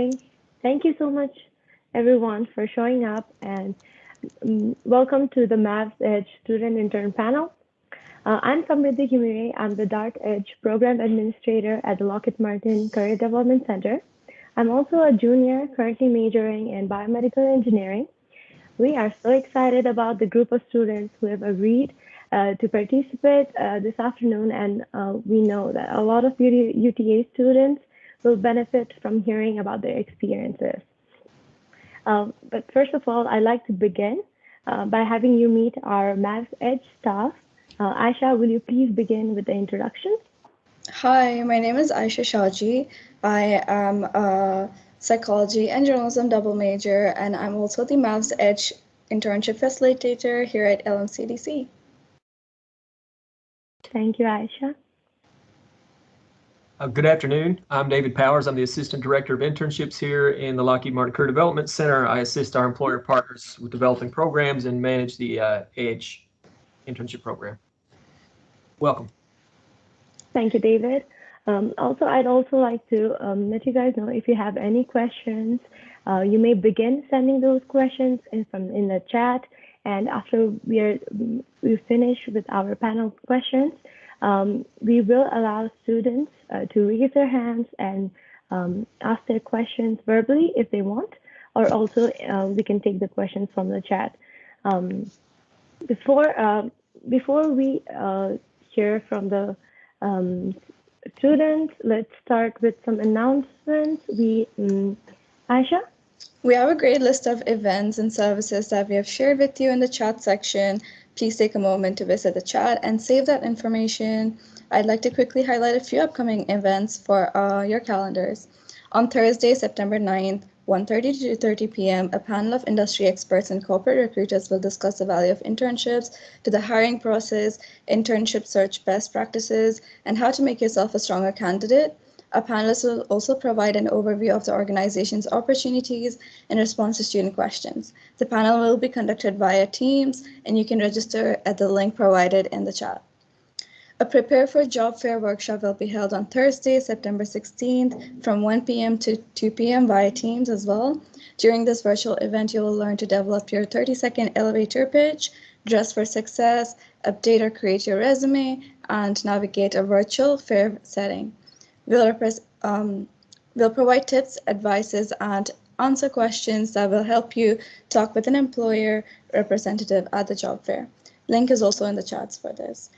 morning. Thank you so much, everyone, for showing up, and welcome to the Mavs Edge Student Intern panel. I'm Samriddhi Himire. I'm the Dart Edge Program Administrator at the Lockheed Martin Career Development Center. I'm also a junior currently majoring in biomedical engineering. We are so excited about the group of students who have agreed to participate this afternoon, and we know that a lot of UTA students will benefit from hearing about their experiences. But first of all, I'd like to begin by having you meet our Mavs Edge staff. Aisha, will you please begin with the introductions? Hi, my name is Aisha Shaji. I am a psychology and journalism double major, and I'm also the Mavs Edge internship facilitator here at LMCDC. Thank you, Aisha. Good afternoon. I'm David Powers. I'm the Assistant Director of Internships here in the Lockheed Martin Career Development Center. I assist our employer partners with developing programs and manage the EDGE internship program. Welcome. Thank you, David. I'd also like to let you guys know if you have any questions, you may begin sending those questions in the chat. And after we finish with our panel questions, we will allow students to raise their hands and ask their questions verbally if they want, or also we can take the questions from the chat. Before we hear from the students, let's start with some announcements. Aisha? We have a great list of events and services that we have shared with you in the chat section. Please take a moment to visit the chat and save that information. I'd like to quickly highlight a few upcoming events for your calendars. On Thursday, September 9th, 1:30 to 2:30 p.m., a panel of industry experts and corporate recruiters will discuss the value of internships to the hiring process, internship search best practices, and how to make yourself a stronger candidate. Our panelists will also provide an overview of the organization's opportunities in response to student questions. The panel will be conducted via Teams, and you can register at the link provided in the chat. A Prepare for Job Fair workshop will be held on Thursday, September 16th from 1 p.m. to 2 p.m. via Teams as well. During this virtual event, you will learn to develop your 30-second elevator pitch, dress for success, update or create your resume, and navigate a virtual fair setting. We'll provide tips, advices, and answer questions that will help you talk with an employer representative at the job fair. Link is also in the chats for this.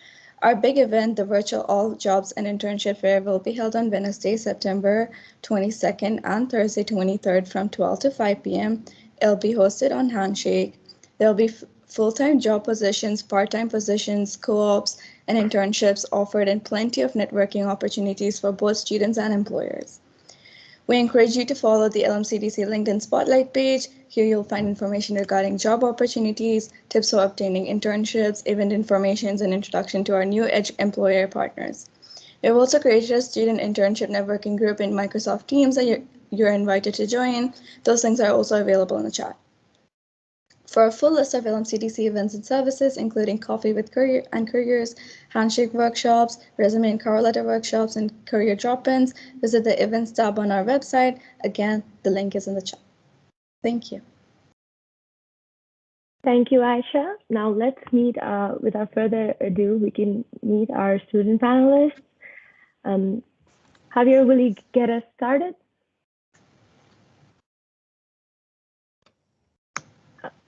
Our big event, the virtual All Jobs and Internship Fair, will be held on Wednesday, September 22nd and Thursday, 23rd from 12 to 5 p.m. It'll be hosted on Handshake. There'll be full-time job positions, part-time positions, co-ops, and internships offered, and plenty of networking opportunities for both students and employers. We encourage you to follow the LMCDC LinkedIn Spotlight page. Here you'll find information regarding job opportunities, tips for obtaining internships, event information, and introduction to our new Edge employer partners. We've also created a student internship networking group in Microsoft Teams that you're invited to join. Those links are also available in the chat. For a full list of LMCDC events and services, including Coffee with Careers, Handshake workshops, resume and cover letter workshops, and career drop-ins, visit the events tab on our website. Again, the link is in the chat. Thank you. Thank you, Aisha. Now let's meet, without further ado, we can meet our student panelists. Javier, will you get us started?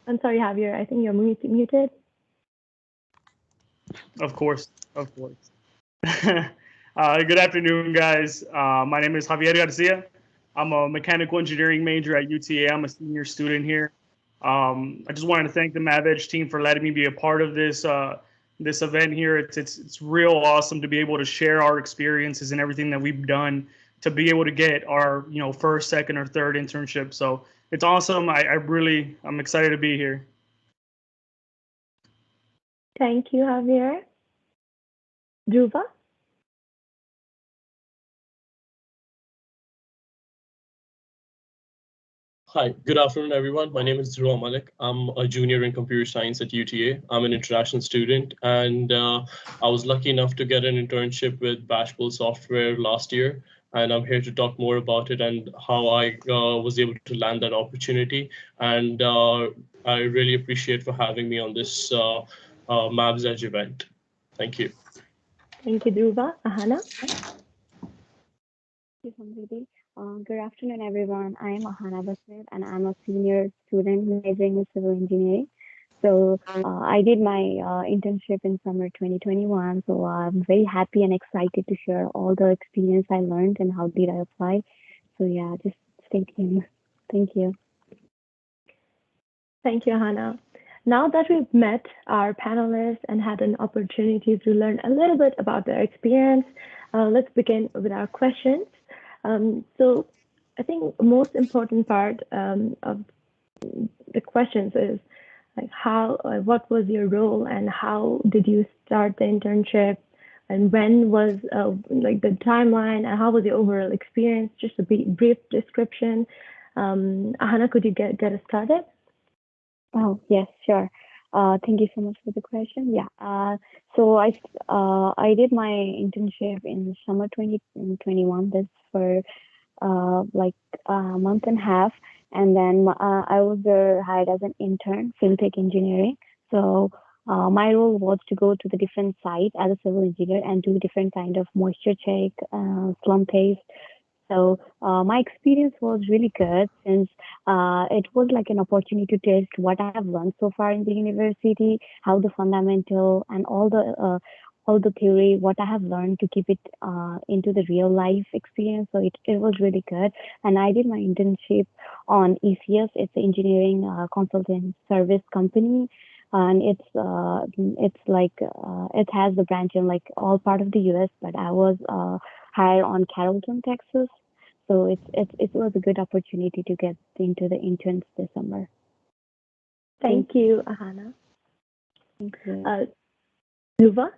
I'm sorry, Javier, I think you're muted. Of course. Good afternoon, guys. My name is Javier Garcia. I'm a mechanical engineering major at UTA. I'm a senior student here. I just wanted to thank the MavEdge team for letting me be a part of this this event here. It's real awesome to be able to share our experiences and everything that we've done to be able to get our first, second, or third internship. So it's awesome. I'm excited to be here. Thank you, Javier. Dhruva? Hi, good afternoon, everyone. My name is Dhruva Malik. I'm a junior in computer science at UTA. I'm an international student, and I was lucky enough to get an internship with Bashpole Software last year. and I'm here to talk more about it and how I was able to land that opportunity. And I really appreciate for having me on this Mavs Edge event. Thank you. Thank you, Dhruva. Ahana? Thank you, Samriti. Good afternoon, everyone. I'm Ahana Basnet, and I'm a senior student majoring in civil engineering. So I did my internship in summer 2021. So I'm very happy and excited to share all the experience I learned and how did I apply. So yeah, just stay tuned. Thank you. Thank you, Ahana. Now that we've met our panelists and had an opportunity to learn a little bit about their experience, let's begin with our questions. So I think the most important part of the questions is like what was your role and how did you start the internship and when was like the timeline and how was your overall experience? Just a brief description. Ahana, could you get us started? Oh, yes, sure. Thank you so much for the question. Yeah. So I did my internship in summer 2021. That's for like a month and a half, and then I was hired as an intern, field tech engineering. So my role was to go to the different sites as a civil engineer and do different kind of moisture check, slum test. So my experience was really good since it was like an opportunity to test what I have learned so far in the university, how the fundamental and all the theory, what I have learned to keep it into the real life experience. So it was really good. And I did my internship on ECS. It's an engineering consultant service company. And it's like it has the branch in like all part of the US, but I was hired on Carrollton, Texas. So it was a good opportunity to get into the interns this summer. Thank you, Ahana. Thank you. Dhruva?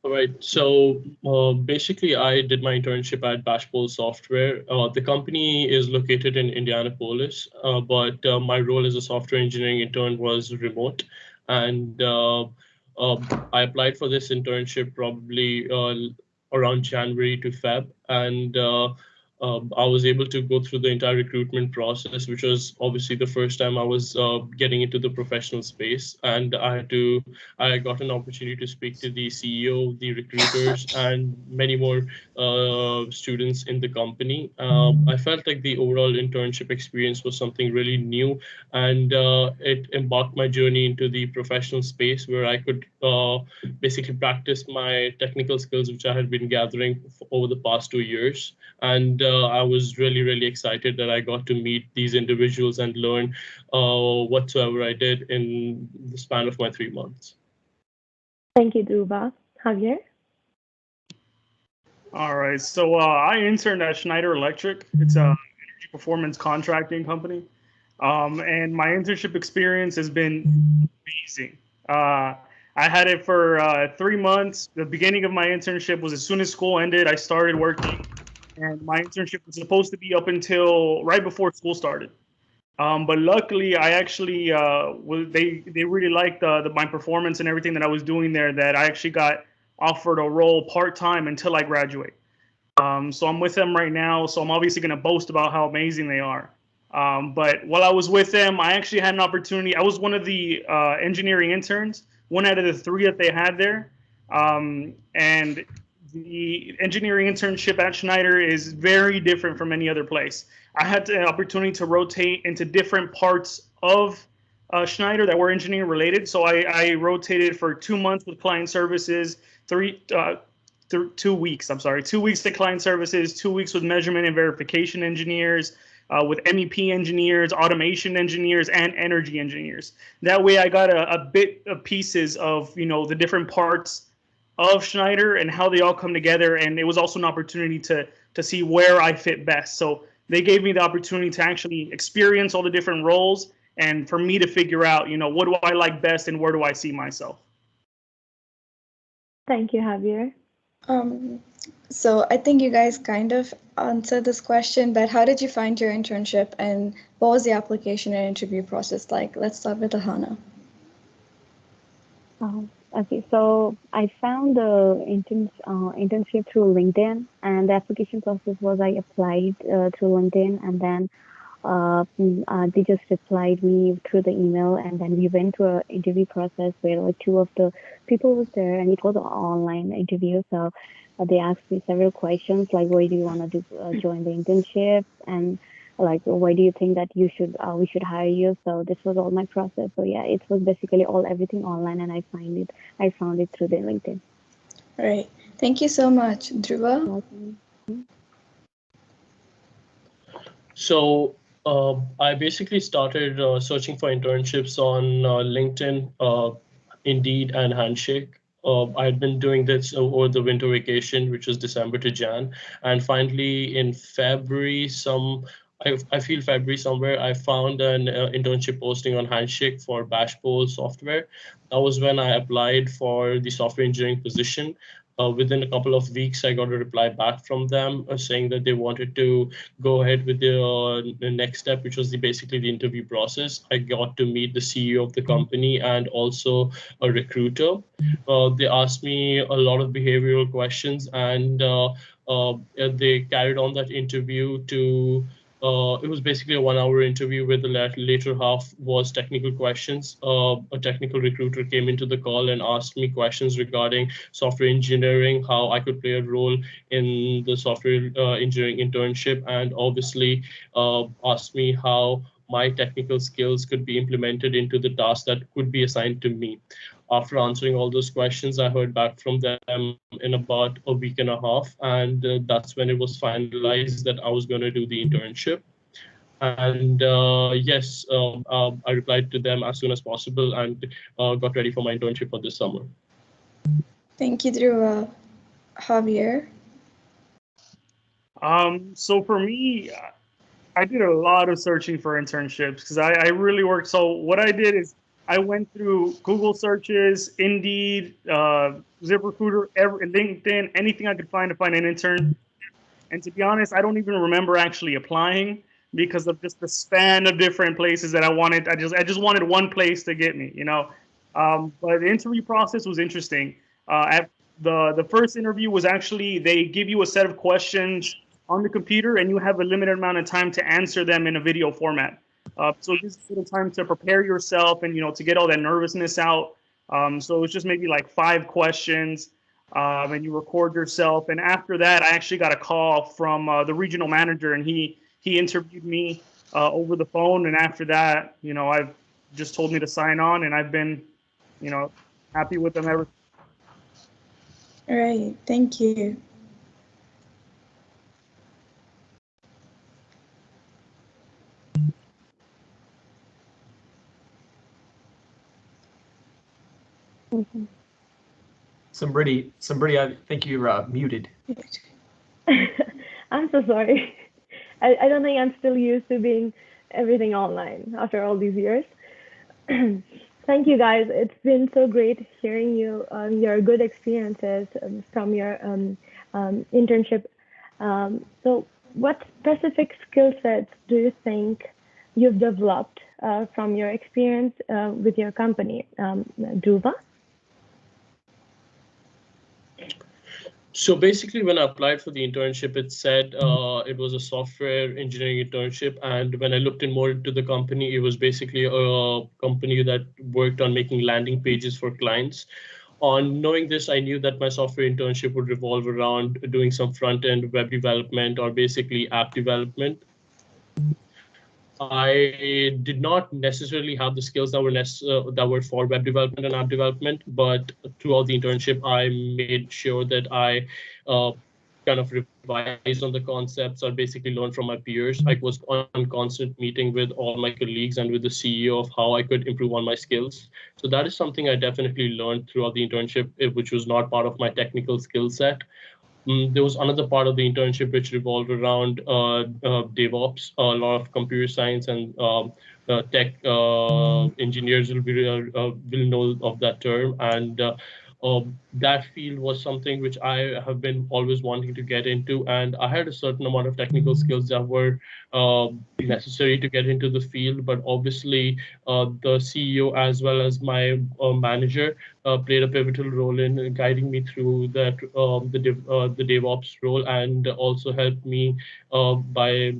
All right. So basically, I did my internship at Bashpole Software. The company is located in Indianapolis, but my role as a software engineering intern was remote. And I applied for this internship probably around January to Feb. And I was able to go through the entire recruitment process, which was obviously the first time I was getting into the professional space. And I got an opportunity to speak to the CEO, the recruiters, and many more students in the company. I felt like the overall internship experience was something really new, and it embarked my journey into the professional space where I could basically practice my technical skills, which I had been gathering over the past 2 years. And I was really, really excited that I got to meet these individuals and learn whatsoever I did in the span of my 3 months. Thank you, Dhruva. Javier? All right. So I interned at Schneider Electric. It's a energy performance contracting company. And my internship experience has been amazing. I had it for 3 months. The beginning of my internship was as soon as school ended, I started working. And my internship was supposed to be up until right before school started. But luckily, I actually they really liked my performance and everything that I was doing there. That I actually got offered a role part-time until I graduate. So I'm with them right now. So I'm obviously going to boast about how amazing they are. But while I was with them, I actually had an opportunity. I was one of the engineering interns, one out of the 3 that they had there. And the engineering internship at Schneider is very different from any other place. I had the opportunity to rotate into different parts of Schneider that were engineering related. So I rotated for 2 months with client services, 2 weeks, I'm sorry, 2 weeks to client services, 2 weeks with measurement and verification engineers, with MEP engineers, automation engineers, and energy engineers. That way I got a bit of pieces of, the different parts of Schneider and how they all come together. And it was also an opportunity to see where I fit best. So they gave me the opportunity to actually experience all the different roles and for me to figure out, what do I like best and where do I see myself? Thank you, Javier. So I think you guys kind of answered this question, but how did you find your internship and what was the application and interview process like? Let's start with Ahana. Okay, so I found the internship through LinkedIn, and the application process was I applied through LinkedIn, and then they just replied me through the email, and then we went to an interview process where like two of the people was there, and it was an online interview. So they asked me several questions like, why do you want to join the internship, and like, why do you think that we should hire you? So this was all my process. So yeah, it was basically everything online, and I found it through the LinkedIn. All right. Thank you so much, Dhruva. Welcome. So I basically started searching for internships on LinkedIn, Indeed, and Handshake. I had been doing this over the winter vacation, which was December to Jan. And finally, in February, I feel February somewhere, I found an internship posting on Handshake for Bashpole Software. That was when I applied for the software engineering position. Within a couple of weeks, I got a reply back from them saying that they wanted to go ahead with the next step, which was basically the interview process. I got to meet the CEO of the company and also a recruiter. They asked me a lot of behavioral questions, and they carried on that interview to it was basically a 1 hour interview where the later half was technical questions. A technical recruiter came into the call and asked me questions regarding software engineering, how I could play a role in the software engineering internship, and obviously asked me how my technical skills could be implemented into the task that could be assigned to me. After answering all those questions, I heard back from them in about a week and a half, and that's when it was finalized that I was going to do the internship. And yes, I replied to them as soon as possible and got ready for my internship for this summer. Thank you, Dhruva. Javier? So for me, I did a lot of searching for internships because I really worked. So what I did is I went through Google searches, Indeed, ZipRecruiter, LinkedIn, anything I could find to find an intern. And to be honest, I don't even remember actually applying because of just the span of different places that I wanted. I just wanted one place to get me, you know. But the interview process was interesting. At the first interview was actually they give you a set of questions on the computer and you have a limited amount of time to answer them in a video format. So it gives you a little time to prepare yourself and to get all that nervousness out. So it's just maybe like 5 questions. And you record yourself. And after that, I actually got a call from the regional manager, and he interviewed me over the phone. And after that, I've just told me to sign on, and I've been, happy with them ever. All right, thank you. Mm-hmm. Somebody, I think you're muted. I'm so sorry. I don't think I'm still used to being everything online after all these years. Thank you, guys. It's been so great hearing your good experiences from your internship. So what specific skill sets do you think you've developed from your experience with your company, Dhruva? So basically, when I applied for the internship, it said it was a software engineering internship. And when I looked more into the company, it was basically a company that worked on making landing pages for clients. On knowing this, I knew that my software internship would revolve around doing some front-end web development or basically app development. I did not necessarily have the skills that were for web development and app development, but throughout the internship, I made sure that I kind of revised on the concepts or basically learned from my peers. I was on constant meeting with all my colleagues and with the CEO of how I could improve on my skills. So that is something I definitely learned throughout the internship, which was not part of my technical skill set. There was another part of the internship which revolved around DevOps. A lot of computer science and tech engineers will know of that term. And that field was something which I have been always wanting to get into, and I had a certain amount of technical skills that were necessary to get into the field. But obviously, the CEO as well as my manager played a pivotal role in guiding me through that the DevOps role, and also helped me by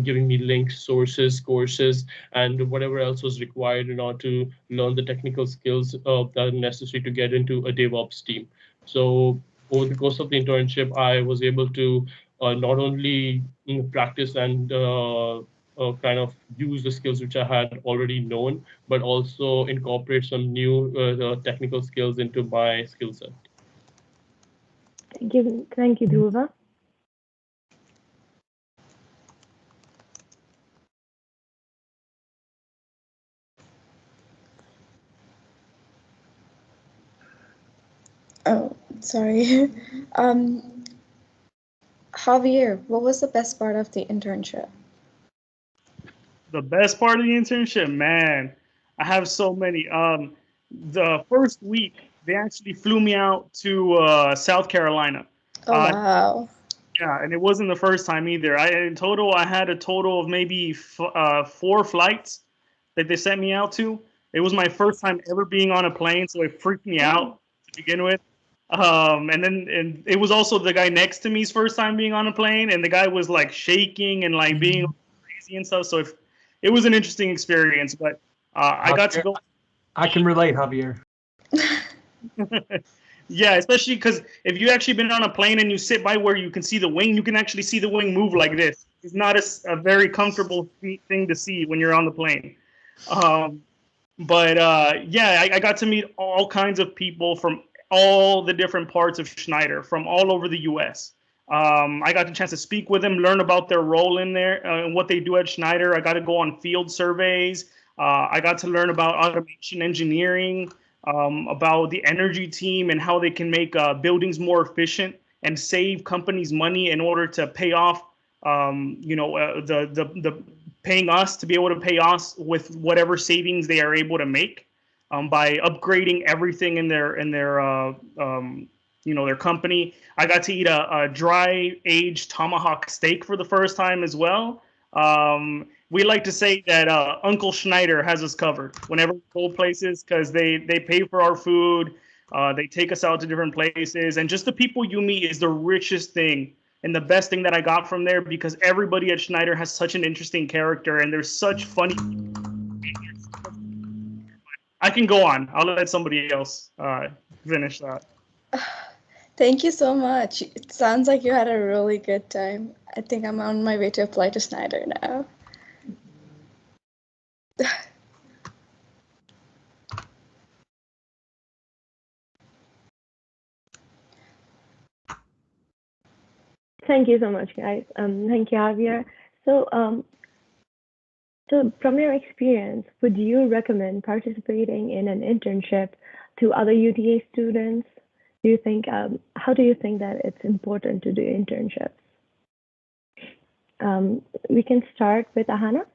giving me links, sources, courses, and whatever else was required in order to learn the technical skills that are necessary to get into a DevOps team. So over the course of the internship, I was able to not only practice and kind of use the skills which I had already known, but also incorporate some new technical skills into my skill set. Thank you, Dhruva. Oh, sorry. Javier, what was the best part of the internship? The best part of the internship, man, I have so many. The first week, they actually flew me out to South Carolina. Oh, wow. Yeah, and it wasn't the first time either. I had a total of maybe 4 flights that they sent me out to. It was my first time ever being on a plane, so it freaked me out to begin with. And it was also the guy next to me's first time being on a plane, and the guy was like shaking and like being crazy and stuff. So it was an interesting experience, but I got to go. I can relate, Javier. Yeah, especially because if you actually been on a plane and you sit by where you can see the wing, you can actually see the wing move like this. It's not a very comfortable thing to see when you're on the plane. But yeah, I got to meet all kinds of people from all the different parts of Schneider, from all over the U.S. I got the chance to speak with them, learn about their role in there and what they do at Schneider. I got to go on field surveys. I got to learn about automation engineering, about the energy team and how they can make buildings more efficient and save companies money in order to pay off, the paying us to be able to pay us with whatever savings they are able to make by upgrading everything in their their company. I got to eat a dry aged tomahawk steak for the first time as well. We like to say that Uncle Schneider has us covered whenever we go places because they pay for our food. They take us out to different places, and just the people you meet is the richest thing and the best thing that I got from there because everybody at Schneider has such an interesting character and there's such funny. I can go on. I'll let somebody else finish that. Thank you so much. It sounds like you had a really good time. I think I'm on my way to apply to Schneider now. Thank you so much, guys. Thank you, Javier. So, from your experience, would you recommend participating in an internship to other UTA students? Do you think, how do you think that it's important to do internships? We can start with Ahana.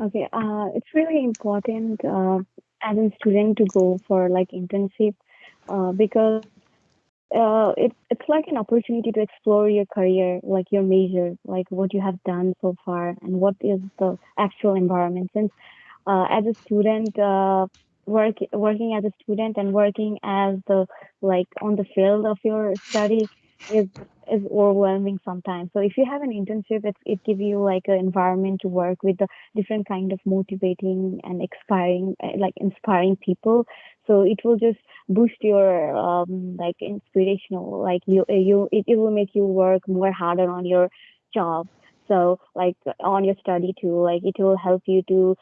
Okay, it's really important as a student to go for like internship because it's like an opportunity to explore your career, like your major, like what you have done so far, and what is the actual environment. Since as a student, working as a student and working as the like on the field of your study is overwhelming sometimes. So if you have an internship, it gives you like an environment to work with the different kind of motivating and inspiring people. So it will just boost your like inspirational, like it will make you work more harder on your job. So like on your study too, like it will help you to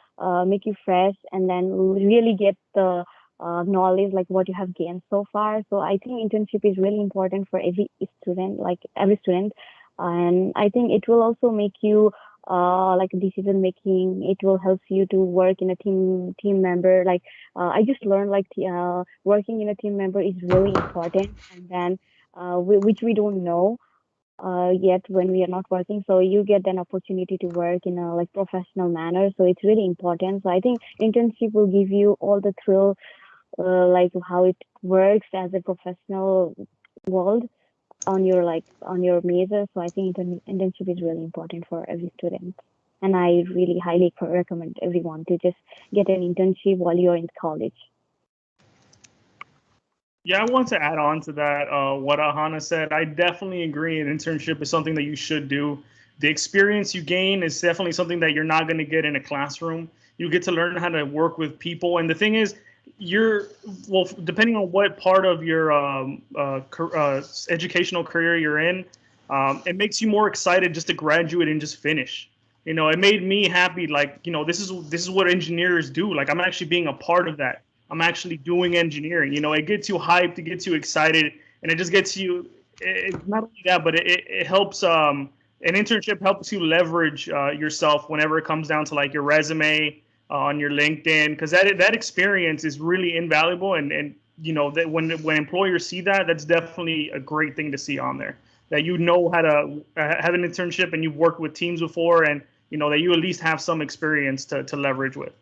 make you fresh and then really get the knowledge like what you have gained so far. So I think internship is really important for every student, like every student, and I think it will also make you like decision making. It will help you to work in a team member. Like I just learned like working in a team member is really important, and then which we don't know yet when we are not working. So you get an opportunity to work in a like professional manner. So it's really important. So I think internship will give you all the thrill like how it works as a professional world on your major. So I think internship is really important for every student. And I really highly recommend everyone to just get an internship while you're in college. Yeah, I want to add on to that, what Ahana said. I definitely agree. An internship is something that you should do. The experience you gain is definitely something that you're not going to get in a classroom. You get to learn how to work with people. And the thing is, well, depending on what part of your educational career you're in, it makes you more excited just to graduate and just finish. It made me happy. Like, this is what engineers do. Like, I'm actually being a part of that. I'm actually doing engineering. It gets you hyped, it gets you excited, and it just gets you. Not only that, but it helps. An internship helps you leverage yourself whenever it comes down to like your resume on your LinkedIn, because that experience is really invaluable. And that when employers see that, that's definitely a great thing to see on there. That you know how to have an internship and you've worked with teams before, and that you at least have some experience to leverage with.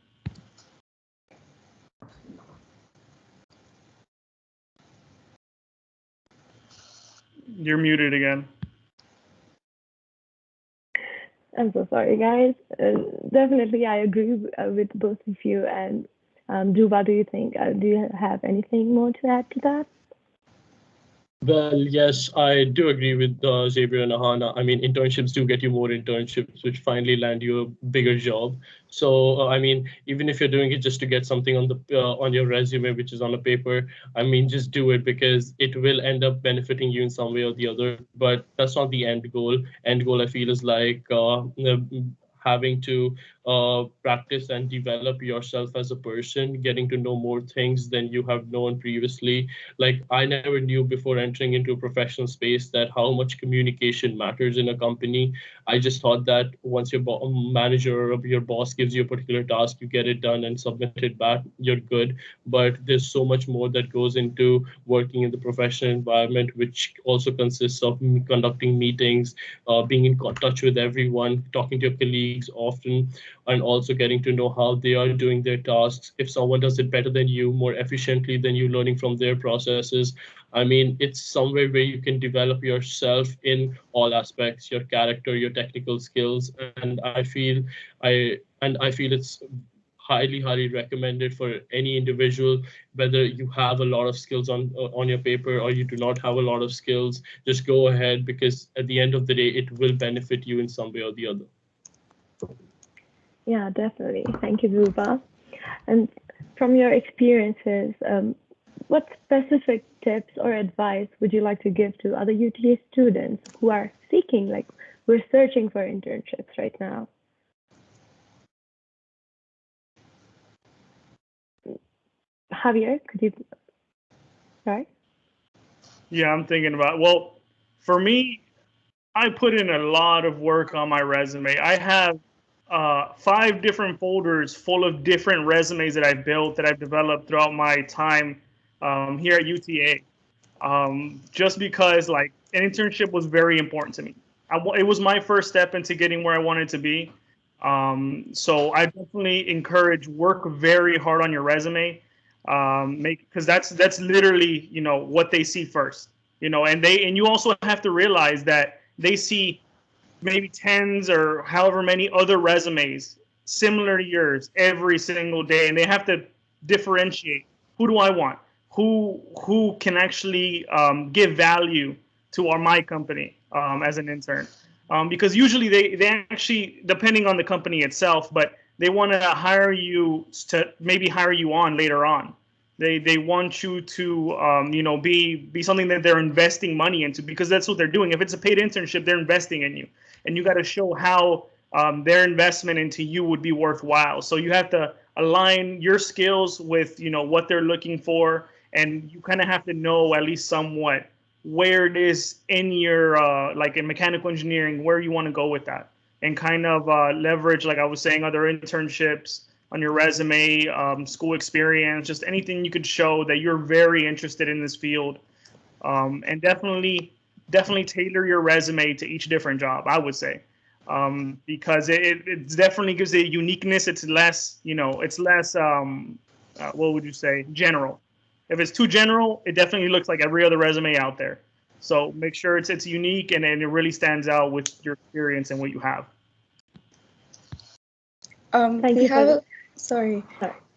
You're muted again. I'm so sorry, guys. Definitely, I agree with both of you. And Dhruva, do you think? Do you have anything more to add to that? Well, yes, I do agree with Xavier and Ahana. I mean, internships do get you more internships, which finally land you a bigger job. So, I mean, even if you're doing it just to get something on the on your resume, which is on a paper, I mean, just do it because it will end up benefiting you in some way or the other. But that's not the end goal. End goal, I feel, is like having to practice and develop yourself as a person, getting to know more things than you have known previously. Like, I never knew before entering into a professional space that how much communication matters in a company. I just thought that once your manager or your boss gives you a particular task, you get it done and submit it back, you're good. But there's so much more that goes into working in the professional environment, which also consists of conducting meetings, being in touch with everyone, talking to your colleagues often, and also getting to know how they are doing their tasks. If someone does it better than you, more efficiently than you, learning from their processes. I mean, it's somewhere where you can develop yourself in all aspects, your character, your technical skills. And I feel it's highly recommended for any individual, whether you have a lot of skills on your paper or you do not have a lot of skills. Just go ahead, because at the end of the day, it will benefit you in some way or the other. Yeah, definitely. Thank you, Dhruva. And from your experiences, what specific tips or advice would you like to give to other UTA students who are seeking, like, we're searching for internships right now? Javier, could you start? Yeah, I'm thinking about. Well, for me, I put in a lot of work on my resume. I have 5 different folders full of different resumes that I've built, that I've developed throughout my time here at UTA. Just because, like, an internship was very important to me. It was my first step into getting where I wanted to be. So I definitely encourage, work very hard on your resume. Because that's literally what they see first. And you also have to realize that they see maybe tens or however many other resumes similar to yours every single day, and they have to differentiate, who do I want, who can actually give value to my company as an intern, because usually they actually, depending on the company itself, but they want to hire you to maybe hire you on later on. They want you to be something that they're investing money into, because that's what they're doing. If it's a paid internship, they're investing in you, and you got to show how their investment into you would be worthwhile. So you have to align your skills with what they're looking for, and you kind of have to know at least somewhat where it is in your like in mechanical engineering, where you want to go with that, and kind of leverage, like I was saying, other internships on your resume, school experience, just anything you could show that you're very interested in this field, and definitely tailor your resume to each different job, I would say, because it definitely gives a uniqueness. It's less, it's less what would you say, general. If it's too general, it definitely looks like every other resume out there. So make sure it's unique and it really stands out with your experience and what you have. We have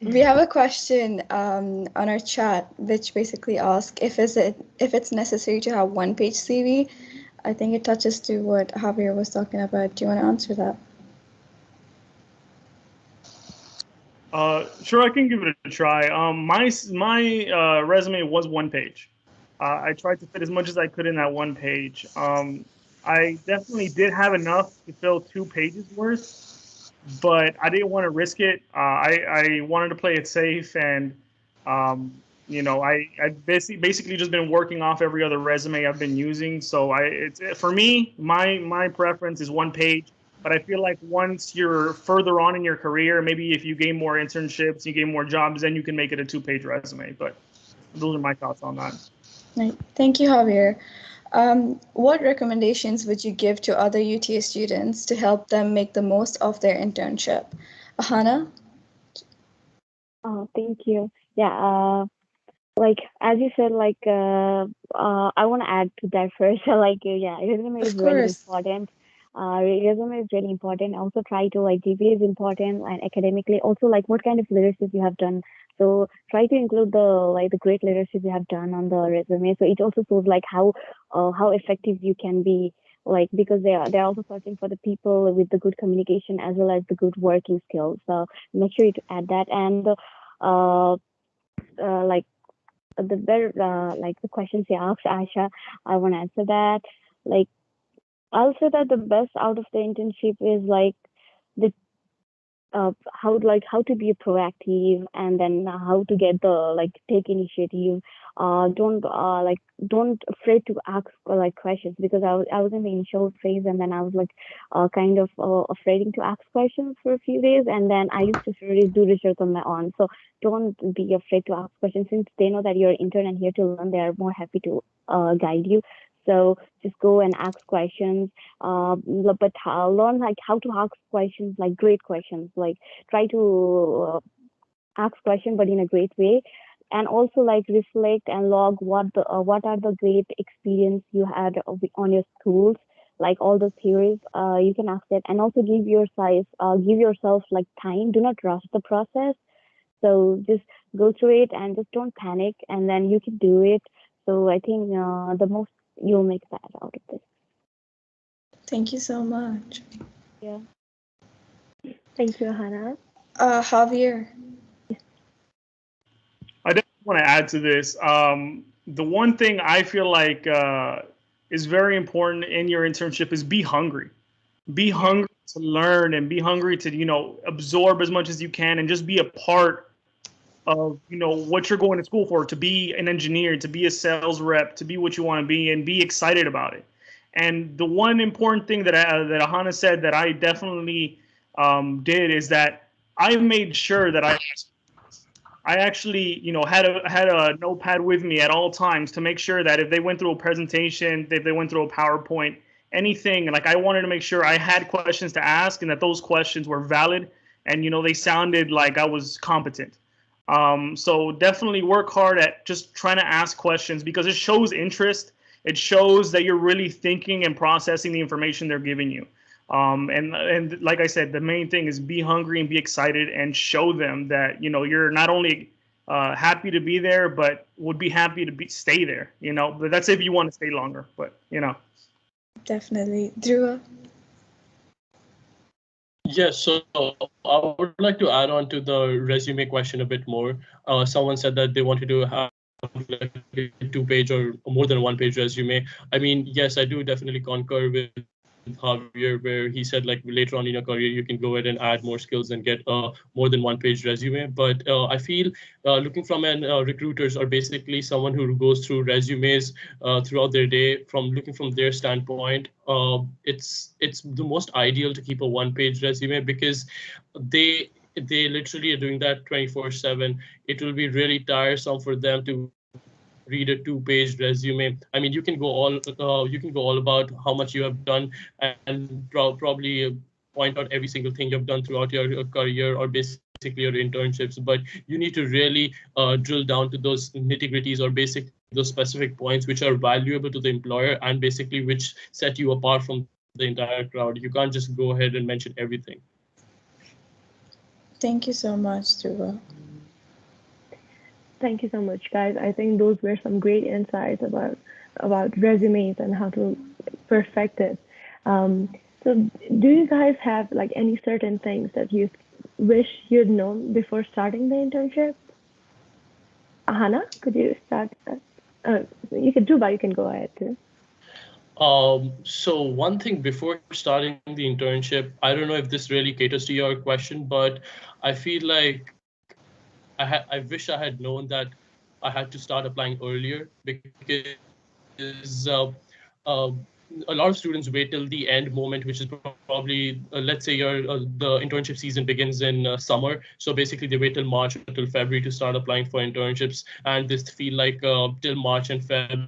we have a question on our chat which basically asks if it's necessary to have one-page CV. I think it touches to what Javier was talking about. Do you want to answer that? Sure, I can give it a try. My resume was one page. I tried to fit as much as I could in that one page. I definitely did have enough to fill 2 pages worth, but I didn't want to risk it. I wanted to play it safe, and I basically just been working off every other resume I've been using. So for me, my preference is one page. But I feel like once you're further on in your career, maybe if you gain more internships, you gain more jobs, then you can make it a 2-page resume. But those are my thoughts on that. Right. Thank you, Javier. What recommendations would you give to other UTA students to help them make the most of their internship? Ahana? Thank you. Yeah, like as you said, like I want to add to that first. Like yeah, resume is really important. Resume is really important. Also try to like GPA is important, and academically also like what kind of leadership you have done. So try to include the great leadership you have done on the resume. So it also shows like how effective you can be. Like because they're also searching for the people with the good communication as well as the good working skills. So make sure you to add that. And like the very like the questions you asked, Aisha, I want to answer that. Like I'll say that the best out of the internship is like the how to be proactive, and then how to get the like take initiative. Don't afraid to ask like questions, because I was in the initial phase, and then I was like kind of afraid to ask questions for a few days, and then I used to really do research on my own. So don't be afraid to ask questions, since they know that you're an intern and here to learn. They are more happy to guide you. So just go and ask questions, but learn like how to ask questions, like great questions. Like try to ask questions, but in a great way, and also like reflect and log what are the great experience you had on your schools, like all the theories. You can ask it, and also give yourself like time. Do not rush the process. So just go through it and just don't panic, and then you can do it. So I think the most you'll make that out of this. Thank you so much. Yeah. Thank you, Hannah. Javier. I definitely want to add to this. The one thing I feel like is very important in your internship is be hungry. Be hungry to learn, and be hungry to, absorb as much as you can, and just be a part of, what you're going to school for, to be an engineer, to be a sales rep, to be what you want to be, and be excited about it. And the one important thing that Ahana said that I definitely did is that I made sure that I actually, had a notepad with me at all times to make sure that if they went through a presentation, if they went through a PowerPoint, anything, like I wanted to make sure I had questions to ask, and that those questions were valid, and they sounded like I was competent. So definitely work hard at just trying to ask questions, because it shows interest. It shows that you're really thinking and processing the information they're giving you. And like I said, the main thing is be hungry and be excited, and show them that, you're not only happy to be there, but would be happy to stay there, but that's if you want to stay longer, but Definitely. Dhruva? Yes, so I would like to add on to the resume question a bit more. Someone said that they wanted to have like a 2-page or more than 1-page resume. I mean, yes, I do definitely concur with Javier, where he said like later on in your career you can go ahead and add more skills and get more than 1-page resume. But I feel looking from an recruiters, or basically someone who goes through resumes throughout their day, looking from their standpoint, it's the most ideal to keep a 1-page resume, because they literally are doing that 24/7. It will be really tiresome for them to read a 2-page resume. I mean, you can go all about how much you have done, and probably point out every single thing you've done throughout your career, or basically your internships, but you need to really drill down to those nitty-gritties or basically those specific points which are valuable to the employer and basically which set you apart from the entire crowd. You can't just go ahead and mention everything. Thank you so much, Dhruva. Thank you so much, guys. I think those were some great insights about resumes and how to perfect it. So, do you guys have like any certain things that you wish you'd known before starting the internship? Ahana, could you start? You can, Dhruva, you can go ahead too. So one thing before starting the internship, I don't know if this really caters to your question, but I feel like I wish I had known that I had to start applying earlier because a lot of students wait till the end moment, which is probably, let's say the internship season begins in summer. So basically they wait till March or till February to start applying for internships. And this feel like till March and Feb,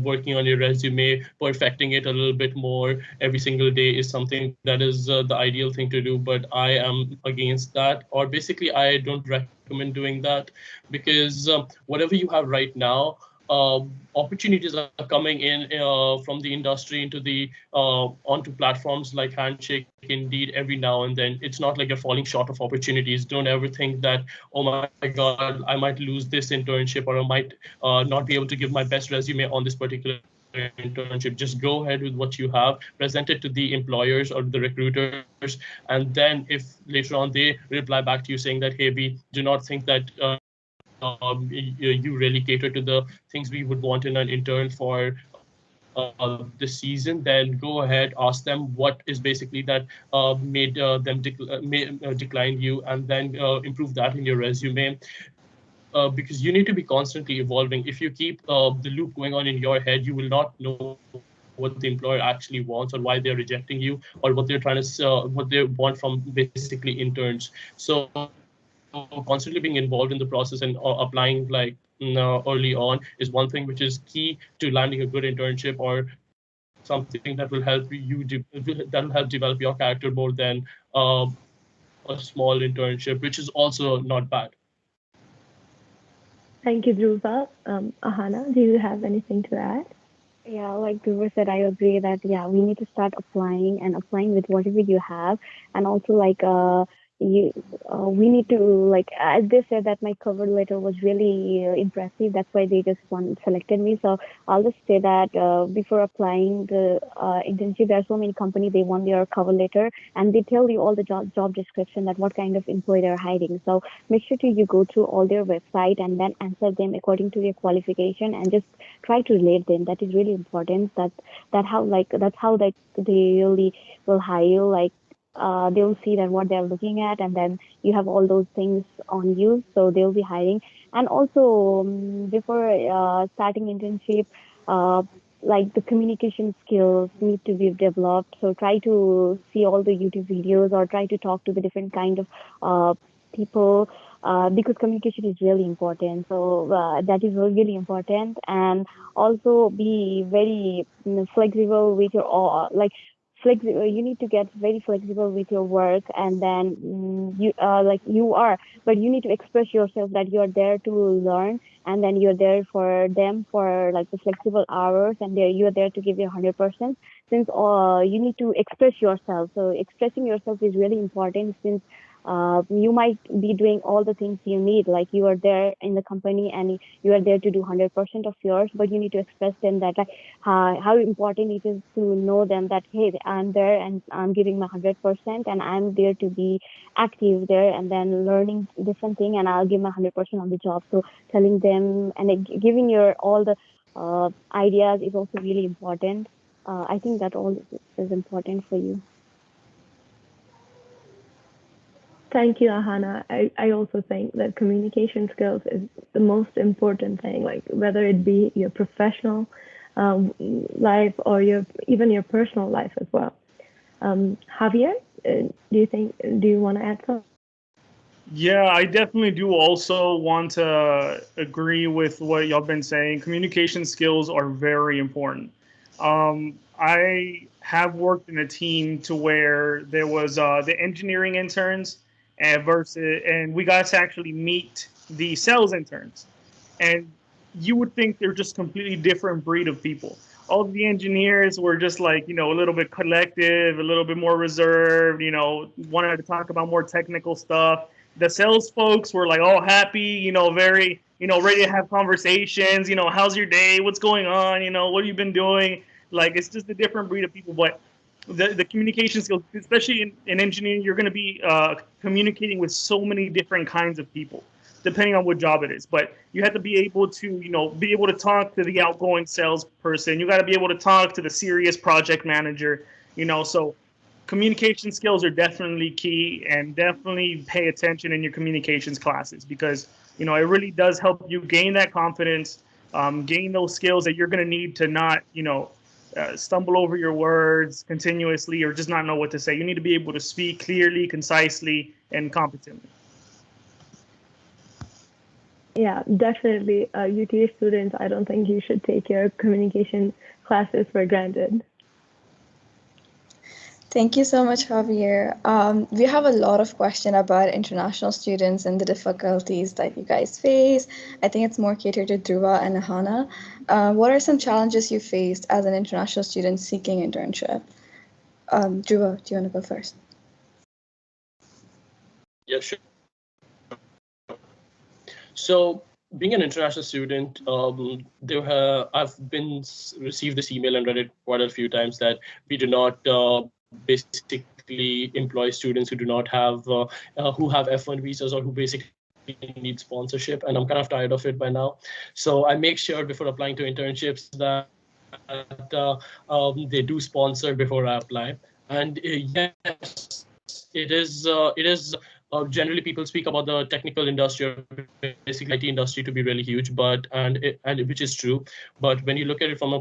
working on your resume, perfecting it a little bit more every single day is something that is the ideal thing to do. But I am against that, or basically I don't recommend doing that because whatever you have right now, opportunities are coming in from the industry into the onto platforms like Handshake, Indeed every now and then. It's not like you're falling short of opportunities. Don't ever think that, oh my God, I might lose this internship or I might not be able to give my best resume on this particular internship. Just go ahead with what you have, present it to the employers or the recruiters, and then if later on they reply back to you saying that, hey, we do not think that you really cater to the things we would want in an intern for this season, then go ahead, ask them what is basically that made them decline you, and then improve that in your resume. Because you need to be constantly evolving. If you keep the loop going on in your head, you will not know what the employer actually wants or why they're rejecting you or what they're trying to what they want from basically interns. So constantly being involved in the process and applying like early on is one thing which is key to landing a good internship or something that will help you that will help develop your character more than a small internship, which is also not bad. Thank you, Dhruva. Ahana, do you have anything to add? Yeah, like Dhruva said, I agree that yeah, we need to start applying and applying with whatever you have, and also like you we need to like as they said that my cover letter was really impressive. That's why they just selected me. So I'll just say that before applying the internship, there are so many companies they want their cover letter and they tell you all the job description that what kind of employee they're hiring. So make sure to you go through all their website and then answer them according to their qualification and just try to relate them. That is really important. That's how they really will hire you. Like they'll see that what they're looking at, and then you have all those things on you, so they'll be hiring. And also before starting internship, uh, like the communication skills need to be developed. So try to see all the YouTube videos or try to talk to the different kind of people because communication is really important. So that is really important, and also be very flexible with your like flexible. You need to get very flexible with your work, and then you like you are, but you need to express yourself that you are there to learn, and then you're there for them for like the flexible hours, and there you are there to give your 100%. Since you need to express yourself, so expressing yourself is really important since you might be doing all the things you need, like you are there in the company and you are there to do 100% of yours, but you need to express them that like how important it is to know them that hey, I'm there and I'm giving my 100% and I'm there to be active there and then learning different thing and I'll give my 100% on the job. So telling them and giving your all the ideas is also really important. I think that all is important for you. Thank you, Ahana. I also think that communication skills is the most important thing, like whether it be your professional life or even your personal life as well. Javier, do you want to add something? Yeah, I definitely do also want to agree with what y'all been saying. Communication skills are very important. I have worked in a team to where there was the engineering interns and we got to actually meet the sales interns. And you would think they're just completely different breed of people. All of the engineers were just like, a little bit collective, a little bit more reserved, wanted to talk about more technical stuff. The sales folks were like all happy, very, ready to have conversations, how's your day? What's going on? What have you been doing? Like, it's just a different breed of people. But the communication skills, especially in engineering, you're going to be communicating with so many different kinds of people, depending on what job it is. But you have to be able to, be able to talk to the outgoing salesperson. You got to be able to talk to the serious project manager, so communication skills are definitely key, and definitely pay attention in your communications classes, because, it really does help you gain that confidence, gain those skills that you're going to need to not, stumble over your words continuously or just not know what to say. You need to be able to speak clearly, concisely, and competently. Yeah, definitely. UTA students, I don't think you should take your communication classes for granted. Thank you so much, Javier. We have a lot of questions about international students and the difficulties that you guys face. I think it's more catered to Dhruva and Ahana. What are some challenges you faced as an international student seeking internship? Dhruva, do you want to go first? Yeah, sure. So, being an international student, I've received this email and read it quite a few times that we do not basically employ students who do not have who have F1 visas, or who basically need sponsorship, and I'm kind of tired of it by now. So I make sure before applying to internships that they do sponsor before I apply. And yes, it is generally people speak about the technical industry, or basically IT industry, to be really huge, and which is true. But when you look at it from a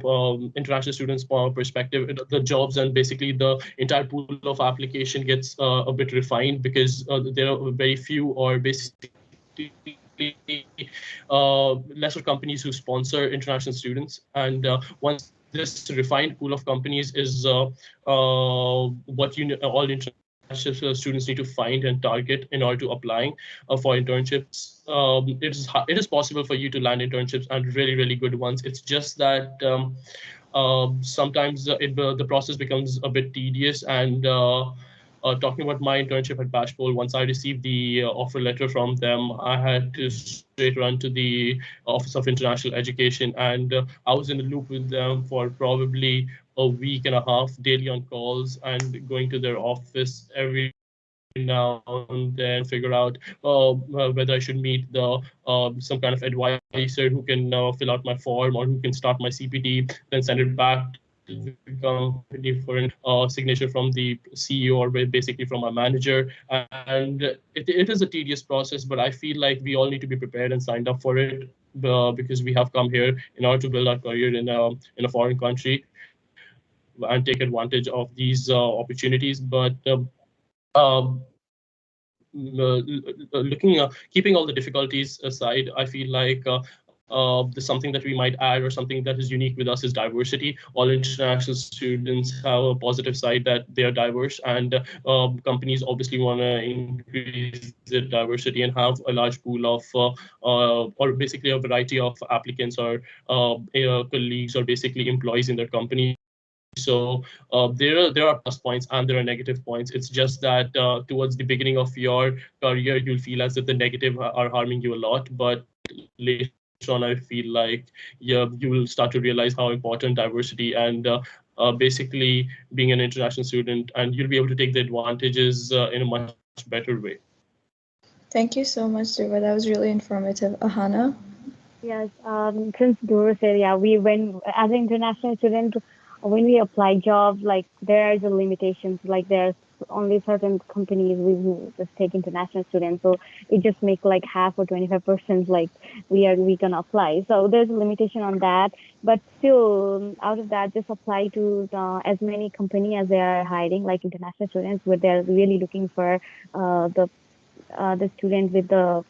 international students perspective, the jobs and basically the entire pool of application gets a bit refined, because there are very few, or basically lesser companies who sponsor international students. And once this refined pool of companies is what all international students need to find and target in order to applying for internships. It is possible for you to land internships, and really, really good ones. It's just that sometimes the process becomes a bit tedious. And talking about my internship at Bashpole, once I received the offer letter from them, I had to straight run to the Office of International Education, and I was in the loop with them for probably a week and a half, daily on calls, and going to their office every now and then, figure out whether I should meet the some kind of advisor who can fill out my form, or who can start my CPT, then send it back to the company for a signature from the CEO, or basically from my manager. And it is a tedious process, but I feel like we all need to be prepared and signed up for it, because we have come here in order to build our career in a foreign country and take advantage of these opportunities. But keeping all the difficulties aside, I feel like there's something that we might add, or something that is unique with us, is diversity. All international students have a positive side, that they are diverse, and companies obviously want to increase the diversity and have a large pool of, or basically a variety of applicants, or colleagues, or basically employees in their company. So there are plus points and there are negative points. It's just that towards the beginning of your career, you'll feel as if the negative are harming you a lot. But later on, I feel like you will start to realize how important diversity and basically being an international student, and you'll be able to take the advantages in a much better way. Thank you so much, Dhruva. That was really informative. Ahana? Yes, since Dhruva said, yeah, when as an international student, when we apply jobs, like there is a limitations, like there's only certain companies we just take international students, so it just make like half or 25%, like we can apply. So there's a limitation on that, but still, out of that, just apply to as many company as they are hiring, like international students, where they're really looking for the student with the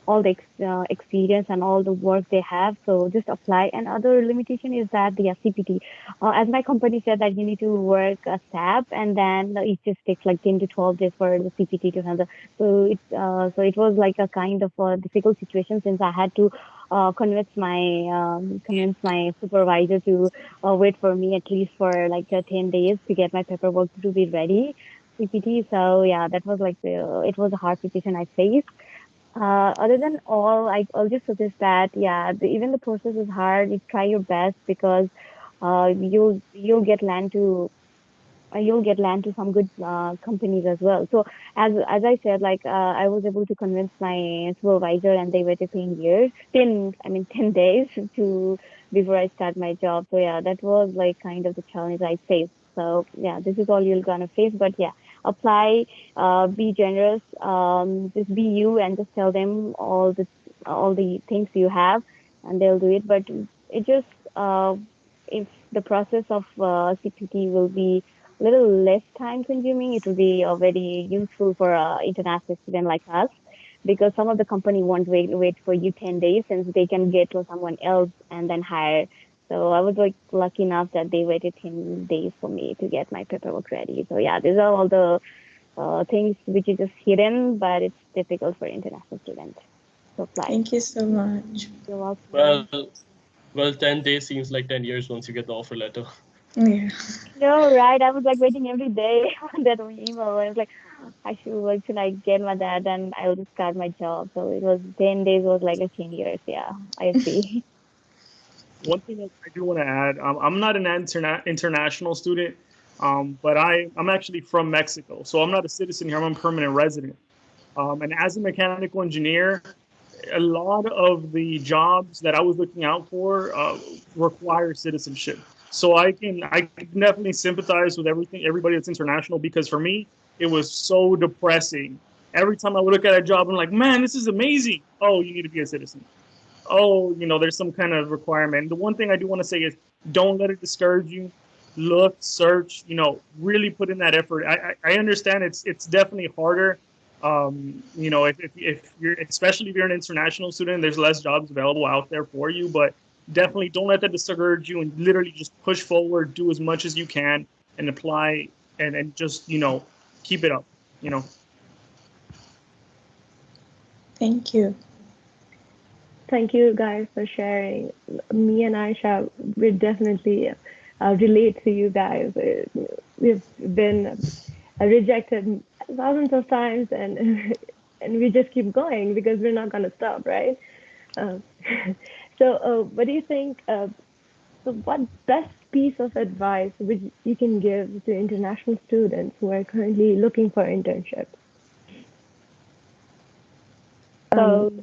experience and all the work they have. So just apply. And other limitation is that the CPT, as my company said, that you need to work a SAP, and then it just takes like 10 to 12 days for the CPT to handle. So it was like a kind of a difficult situation, since I had to convince my supervisor to wait for me at least for like 10 days to get my paperwork to be ready. CPT. So yeah, that was like it was a hard situation I faced. Other than all, I'll just suggest that yeah, even the process is hard. You try your best, because you'll get land to some good companies as well. So as I said, like I was able to convince my supervisor, and they waited 10 years, 10 days to before I start my job. So yeah, that was like kind of the challenge I faced. So yeah, this is all you're gonna face. But yeah, apply, be generous, just be you, and just tell them all the things you have, and they'll do it. But it just if the process of CPT will be little less time consuming, it will be very useful for an international student like us, because some of the company won't wait for you 10 days, since they can get to someone else and then hire. So I was like lucky enough that they waited 10 days for me to get my paperwork ready. So yeah, these are all the things which is just hidden, but it's difficult for international students to apply. Thank you so much. You're welcome. Well, 10 days seems like 10 years once you get the offer letter. Yeah. No, right? I was like waiting every day on that email. I was like, should I get my dad and I'll just start my job. So it was 10 days was like a 10 years. Yeah, I agree. One thing that I do want to add, I'm not an international student, but I'm actually from Mexico. So I'm not a citizen here, I'm a permanent resident. And as a mechanical engineer, a lot of the jobs that I was looking out for require citizenship. So I can definitely sympathize with everybody that's international, because for me, it was so depressing. Every time I would look at a job, I'm like, man, this is amazing. Oh, you need to be a citizen. Oh, there's some kind of requirement. The one thing I do want to say is, don't let it discourage you. Look, search, really put in that effort. I understand it's definitely harder. If you're, especially if you're an international student, there's less jobs available out there for you, but definitely don't let that discourage you, and literally just push forward, do as much as you can, and apply, and just, keep it up, Thank you. Thank you guys for sharing. Me and Aisha, we definitely relate to you guys. We've been rejected thousands of times, and and we just keep going because we're not going to stop, right? So what do you think? So what best piece of advice would you can give to international students who are currently looking for internships? So,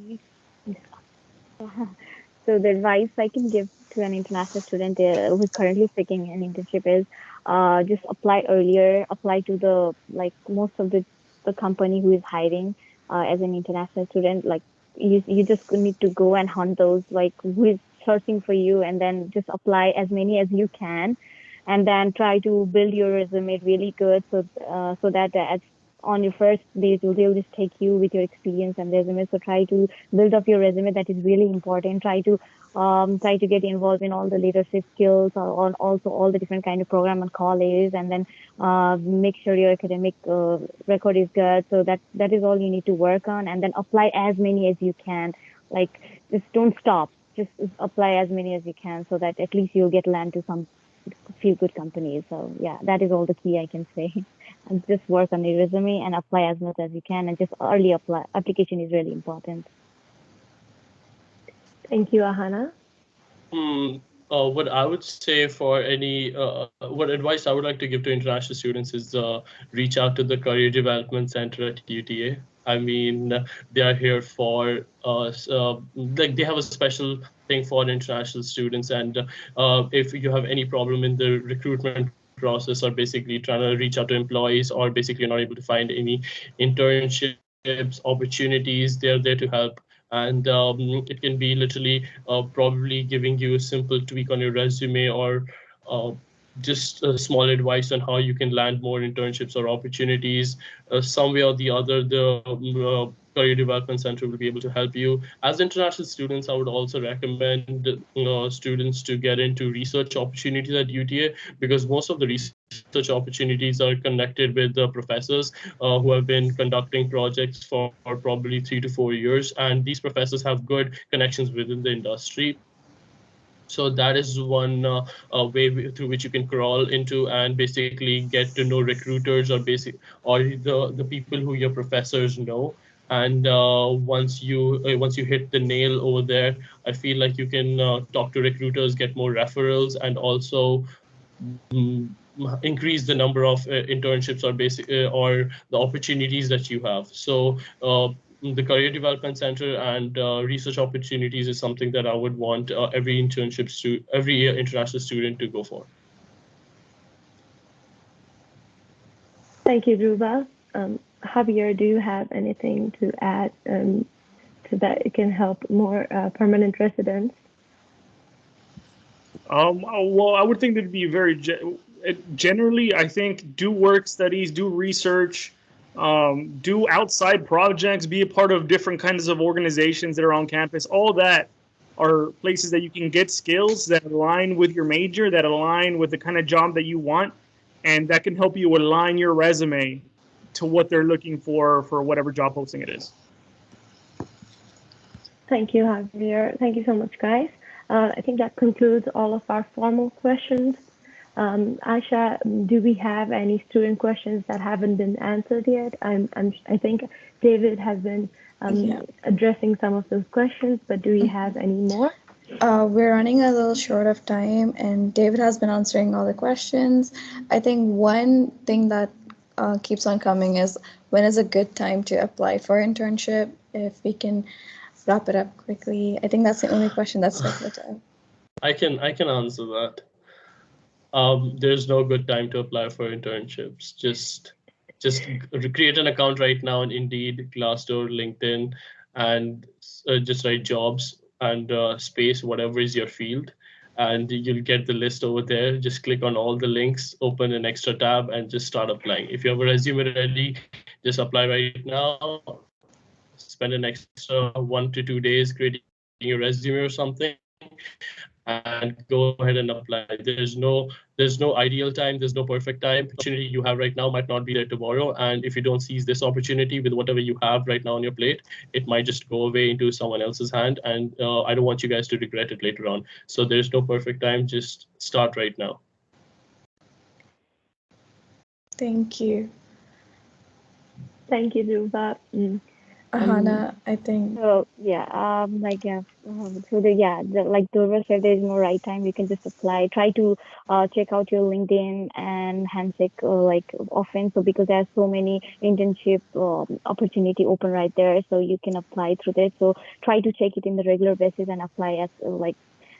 so the advice I can give to an international student who's currently seeking an internship is just apply earlier, apply to the most of the company who is hiring as an international student. Like you just need to go and hunt those who is searching for you, and then just apply as many as you can, and then try to build your resume really good, so that on your first days they'll just take you with your experience and resume. So try to build up your resume. That is really important. Try to get involved in all the leadership skills, or on also all the different kind of program and college, and then make sure your academic record is good. So that is all you need to work on, and then apply as many as you can. Just don't stop. Just apply as many as you can, so that at least you'll get land to some few good companies. So yeah, that is all the key I can say. And just work on your resume and apply as much as you can, and just early apply. Application is really important. Thank you, Ahana. What I would say for what advice I would like to give to international students is reach out to the Career Development Center at UTA. I mean, they are here for they have a special thing for international students, and if you have any problem in the recruitment process, or basically trying to reach out to employees, or basically you're not able to find any internships opportunities, they're there to help. And it can be literally probably giving you a simple tweak on your resume, or just a small advice on how you can land more internships or opportunities. Some way or the other, the Career Development Center will be able to help you. As international students, I would also recommend students to get into research opportunities at UTA, because most of the research opportunities are connected with the professors who have been conducting projects for probably 3 to 4 years. And these professors have good connections within the industry. So that is one way through which you can crawl into and basically get to know recruiters or the people who your professors know. And once you hit the nail over there, I feel like you can talk to recruiters, get more referrals, and also mm, increase the number of internships or the opportunities that you have. So the Career Development Center and research opportunities is something that I would want every international student to go for. Thank you, Dhruva. Javier, do you have anything to add so that it can help more permanent residents? Well, I would think that'd be very generally. I think do work studies, do research, do outside projects, be a part of different kinds of organizations that are on campus. All that are places that you can get skills that align with your major, that align with the kind of job that you want, and that can help you align your resume to what they're looking for whatever job posting it is. Thank you, Javier. Thank you so much, guys. I think that concludes all of our formal questions. Aisha, do we have any student questions that haven't been answered yet? I think David has been addressing some of those questions, but do we have any more? We're running a little short of time, and David has been answering all the questions. I think one thing that keeps on coming is, when is a good time to apply for internship? If we can wrap it up quickly. I think that's the only question that's speculative. I can answer that. There's no good time to apply for internships. Just create an account right now on Indeed, Glassdoor, LinkedIn, and just write jobs and space whatever is your field, and you'll get the list over there. Just click on all the links, open an extra tab, and just start applying. If you have a resume ready, just apply right now. Spend an extra 1 to 2 days creating your resume or something, and go ahead and apply. There's no ideal time. There's no perfect time. The opportunity you have right now might not be there tomorrow. And if you don't seize this opportunity with whatever you have right now on your plate, it might just go away into someone else's hand. And I don't want you guys to regret it later on. So there's no perfect time. Just start right now. Thank you. Thank you, Dhruva. Ahana, I think. So yeah, like like Dhruva said, there is no right time. You can just apply. Try to check out your LinkedIn and Handshake like often. So because there's so many internship opportunity open right there, so you can apply through this. So try to check it in the regular basis and apply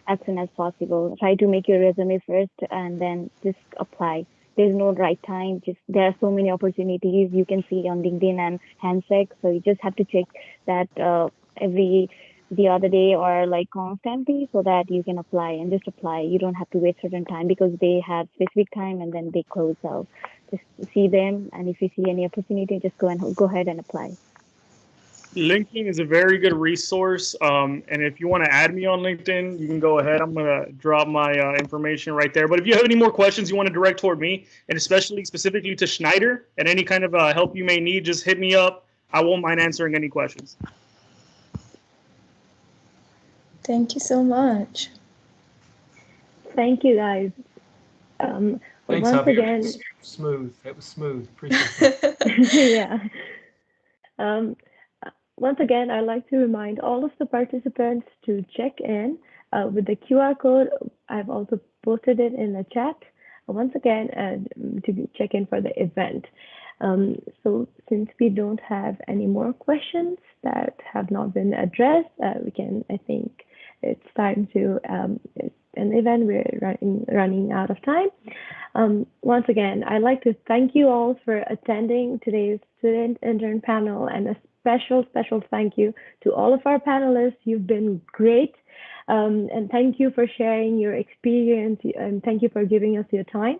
as soon as possible. Try to make your resume first and then just apply. There's no right time. Just there are so many opportunities you can see on LinkedIn and Handshake. So you just have to check that the other day or like constantly, so that you can apply and just apply. You don't have to wait certain time because they have specific time and then they close. So just see them, and if you see any opportunity, just go ahead and apply. LinkedIn is a very good resource. And if you want to add me on LinkedIn, you can go ahead. I'm going to drop my information right there. But if you have any more questions you want to direct toward me, and especially specifically to Schneider, and any kind of help you may need, just hit me up. I won't mind answering any questions. Thank you so much. Thank you, guys. Thanks, once Javier. again, Smooth. It was smooth. Appreciate it. Yeah. Once again, I'd like to remind all of the participants to check in with the QR code. I've also posted it in the chat. Once again, to check in for the event. So since we don't have any more questions that have not been addressed, I think it's time to it's an event. We're running out of time. Once again, I'd like to thank you all for attending today's student intern panel, and a special thank you to all of our panelists. You've been great. And thank you for sharing your experience, and thank you for giving us your time.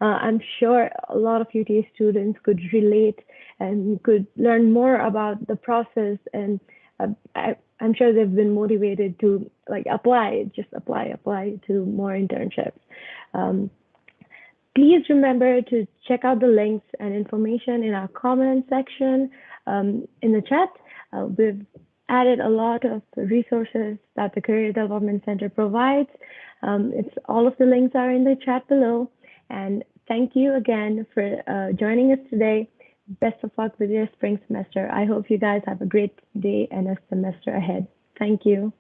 I'm sure a lot of UTA students could relate and could learn more about the process, and I'm sure they've been motivated to like apply to more internships. Please remember to check out the links and information in our comment section in the chat. We've added a lot of resources that the Career Development Center provides. All of the links are in the chat below. And thank you again for joining us today. Best of luck with your spring semester. I hope you guys have a great day and a semester ahead. Thank you.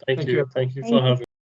Thank you. Thank you for having me.